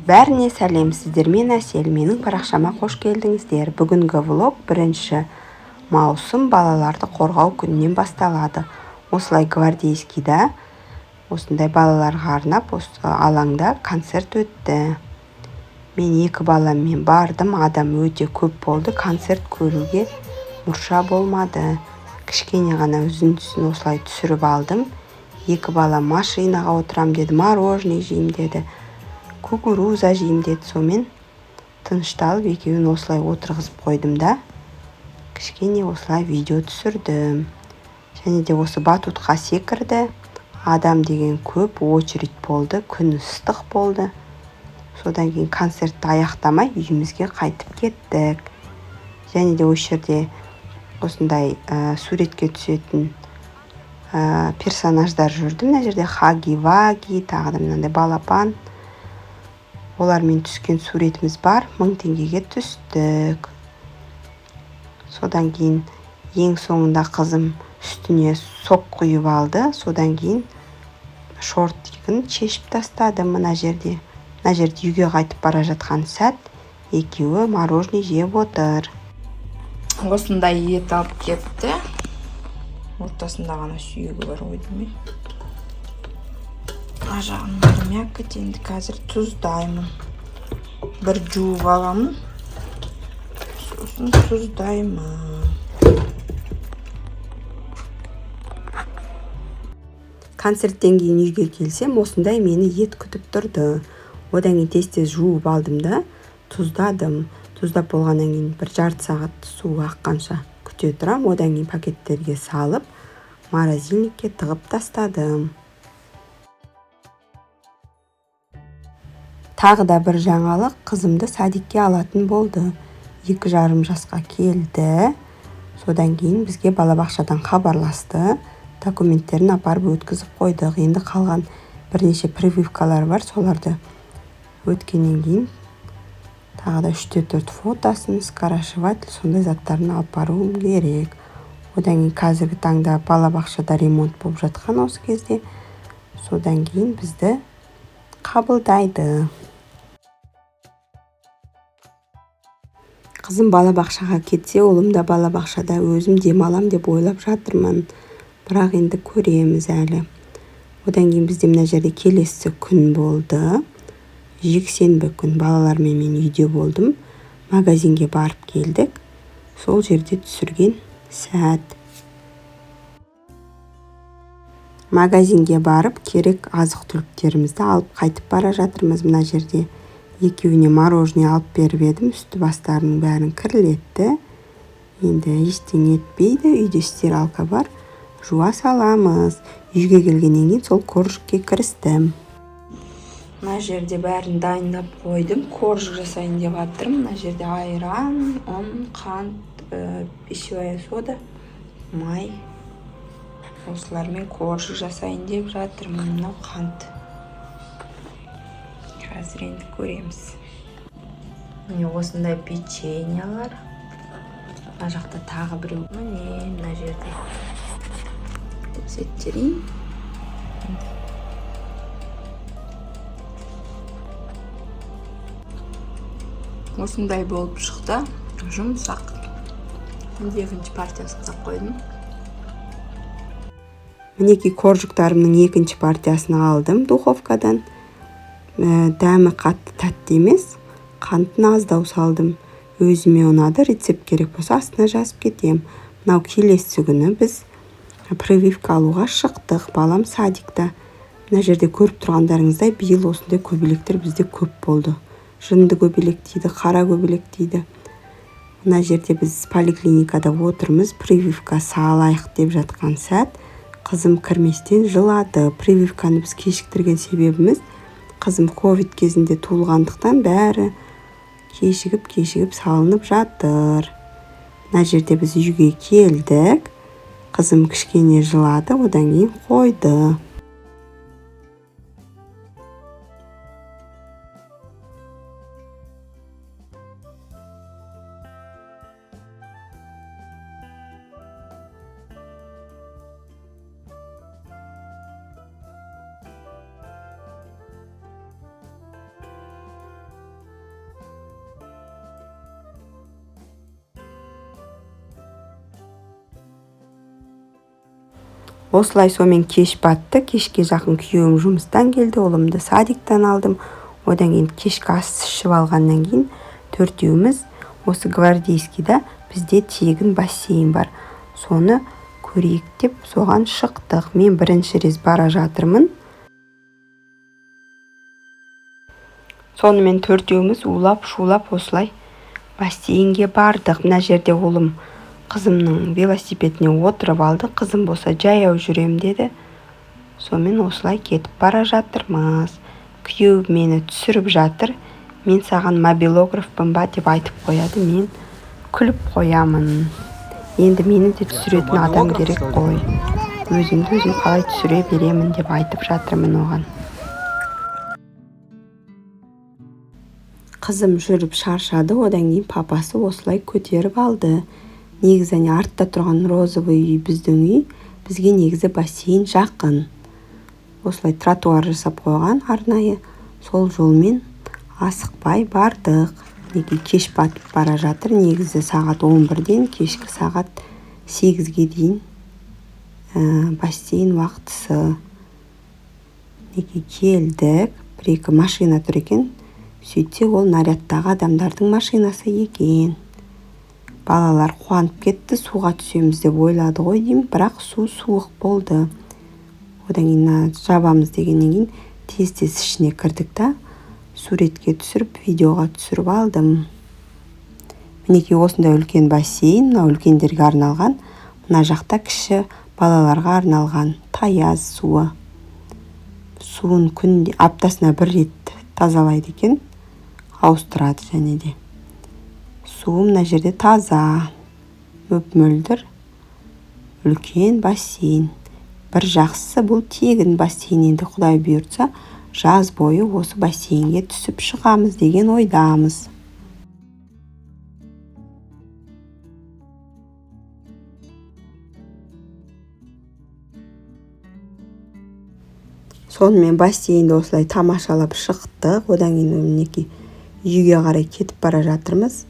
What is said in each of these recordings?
Бәріне сәлем, сіздермен Әсел, менің парақшама қош келдіңіздер. Бүгінгі влог 1 маусым балаларды қорғау күнінен басталады. Осылай гвардейскийда, осындай балаларға арнап, осы алаңда концерт өтті. Мен 2 баламмен бардым, адам өте көп болды, концерт көруге мұрша болмады. Кішкене ғана үзіндісін осылай түсіріп алдым. 2 бала машинаға отырам деді, мороженое жеймін деді, кукуруза жеймін деді. Сонымен тынышталып екеуін осылай отырғызып қойдым да, кішкене осылай видео түсірдім. Және де осы батутқа секірді. Адам деген көп, очередь болды, күн ыстық болды. Содан кейін концертті аяқтамай үйімізге қайтып кеттік. Және де осы жерде осындай суретке түсетін персонаждар жүрді. Мына жерде Хаги-Ваги, тағы да мынандай балапан. Олармен түскен суретіміз бар. 1000 теңгеге түстік. Содан кейін ең соңында қызым үстіне сок құйып алды. Содан кейін шортикін шешіп тастады мына жерде. Мына жерде үйге қайтып бара жатқан сәт, екеуі мороженое жеп отыр. Осындай ет алып кетті. Ортасында ғана сүйегі бар, ойдым. Ажағын мякоть, енді қазір тұздаймын. Бір жуып аламын. Сосын тұздаймын. Концерттен кейін үйге келсем, осындай мені ет күтіп тұрды. Одан кейін тез жуып алдым да, тұздадым. Тұздап болғаннан кейін бір жарты сағат су аққанша күте тұрам. Одан кейін пакеттерге салып, морозильникке тығып тастадым. Тағы да бір жаңалық, қызымды садикке алатын болды. 2,5 жасқа келді. Содан кейін бізге балабақшадан хабарласты. Документтерін апарып өткізіп қойдық. Енді қалған бірнеше прививкалар бар, соларды өткеннен кейін тағы да 3-4 фотосын, скоросшиватель, сондай заттарын алып баруым керек. Одан кейін қазіргі таңда балабақшада ремонт болып жатқан осы кезде. Содан кейін бізді қабылдайды. Қызым балабақшаға кетсе, олым да балабақшада, өзім демалам деп ойлап жатырмын. Бірақ енді көреміз әлі. Одан кейін бізде мына жерде келесі күн болды. Жексенбі күн балалармен мен үйде болдым. Магазинге барып келдік. Сол жерде түсірген сәт. Магазинге барып керек азық-түліктерімізді алып қайтып бара жатырмыз. Мына жерде екеуіне мороженое алып беріп едім. Үсті бастарының бәрін кірлетті. Енді ештеңе етпейді. Үйде стиралка бар. Жуа саламыз. Үйге келгеннен кейін сол коржикке кірістім. Мына жерде бәрін дайындап қойдым. Коржик жасайын деп жатырмын. Мына жерде айран, ұн, қант, пищевая сода, май. Осылармен коржик жасайын деп жатырмын. Мынау қант. Қазір енді көреміз. Міне осындай печеньялар. Мына жақта тағы біреу. Мына жерде көрсеттерейін. Осындай болып шықты. Жұмсақ. Енді екінші партиясын жасап қойдым. Мінеки коржиктарымның екінші партиясын алдым духовкадан. Дәмі қатты тәтті емес. Қантын аздау салдым. Өзіме ұнады, рецепт керек болса астына жазып кетем. Мынау келесі күні біз прививка алуға шықтық. Балам садикта. Мына жерде көріп тұрғандарыңыздай, биыл осындай көбелектер бізде көп болды. Жынды көбелек дейді, қара көбелек дейді. Мына жерде біз поликлиникада отырмыз, прививка салайық деп жатқан сәт, қызым кірместен жылады. Прививканы біз кешіктірген себебіміз, қызым ковид кезінде туылғандықтан бәрі кешігіп салынып жатыр. Мына жерде біз үйге келдік. Қызым кішкене жылады, одан кейін қойды. Осылай сонымен кеш батты. Кешке жақын күйеуім жұмыстан келді, ұлымды садиктан алдым. Одан кейін кешкі ас ішіп алғаннан кейін төртеуміз осы Гвардейскийда бізде тегін бассейн бар. Соны көрейік деп соған шықтық. Мен бірінші рет бара жатырмын. Сонымен төртеуміз улап-шулап осылай бассейнге бардық. Мына жерде ұлым қызымның велосипедіне отырып алды. Қызым болса жаяу жүрем деді. Сонымен осылай кетіп бара жатырмыз. Күйеуім мені түсіріп жатыр. Мен саған мобилографпын ба деп айтып қояды. Мен күліп қоямын. Енді мені де түсіретін адам керек қой. Өзімді өзім қалай түсіре беремін деп айтып жатырмын оған. Қызым жүріп шаршады, одан кейін папасы осылай көтеріп алды. Негізі артта тұрған розовый үй біздің үй, бізге негізі бассейн жақын. Осылай тротуар жасап қойған арнайы, сол жолмен асықпай бардық. Неге кеш батып бара жатыр, негізі сағат 11-ден кешкі сағат 8-ге дейін бассейн уақытысы. Неге келдік, бір-екі машина тұр екен. Сөйтсе ол нарядтағы адамдардың машинасы екен. Балалар қуанып кетті, суға түсеміз деп ойлады ғой деймін, бірақ су суық болды. Одан кейін жабамыз дегеннен кейін тез-тез ішіне кірдік та, суретке түсіріп, видеоға түсіріп алдым. Мінекей осындай үлкен бассейн, мына үлкендерге арналған, мына жақта кіші балаларға арналған таяз суы. Суын күнде аптасына бір рет тазалайды екен, ауыстырады және де. Суы мына жерде таза, мөп-мөлдір, үлкен бассейн. Бір жақсысы бұл тегін бассейн. Енді Құдай бұйыртса, жаз бойы осы бассейнге түсіп шығамыз деген ойдамыз. Сонымен бассейнді осылай тамашалап шықтық. Одан кейін мінекей үйге қарай кетіп бара жатырмыз.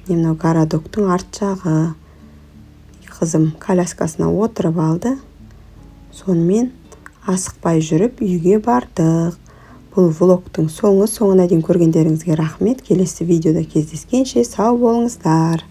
Мынау городоктың арт жағы. Қызым коляскасына отырып алды. Сонымен асықпай жүріп үйге бардық. Бұл влогтың соңына дейін көргендеріңізге рахмет. Келесі видеода кездескенше сау болыңыздар.